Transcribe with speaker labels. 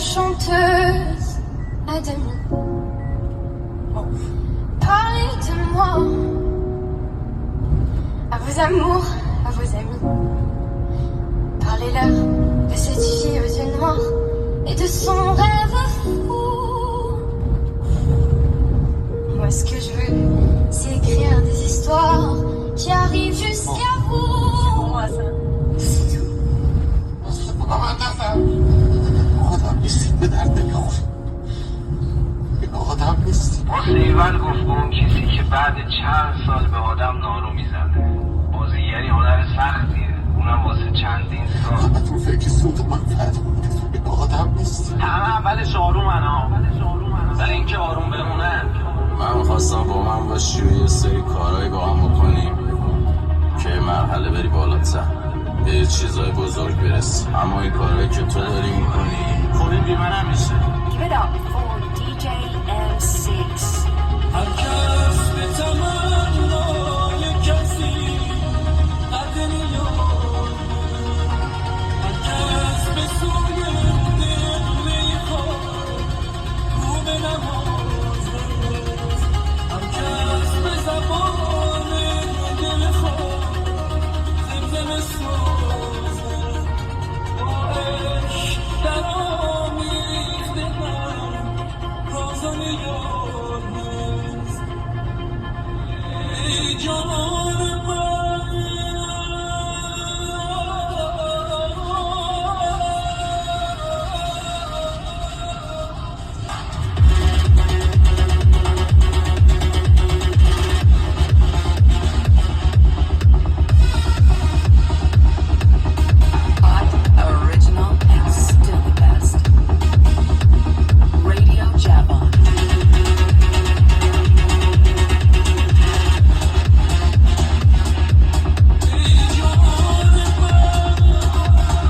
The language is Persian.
Speaker 1: chanteuse à demi. Parlez de moi à vos amours, à vos amis. Parlez-leur de cette fille aux yeux noirs et de son rêve fou. Moi, ce que je veux, c'est écrire des histoires qui arrivent jusqu'à vous.
Speaker 2: C'est moi, ça.
Speaker 1: C'est tout.
Speaker 3: آدم نیستی به درد نمیخور آدم نیستی
Speaker 4: سیول گفت به اون کسی که بعد چند سال به آدم نارو میزنه بازیگری هنر سختیه اونم واسه چندین سال
Speaker 3: همتون فکر سود من فرد آدم نیستی
Speaker 4: همه اولش آرومن ها ولی اینکه آروم بمونن
Speaker 5: من میخواستم با من باشی و یه سری کارهایی با هم بکنیم که مرحله بری بالاتر به یه چیزای بزرگ برسی اما این کارهایی که تو داری میکنی خوری بی من همیشه
Speaker 2: Give it up for DJ M6.
Speaker 6: هر کس به تمام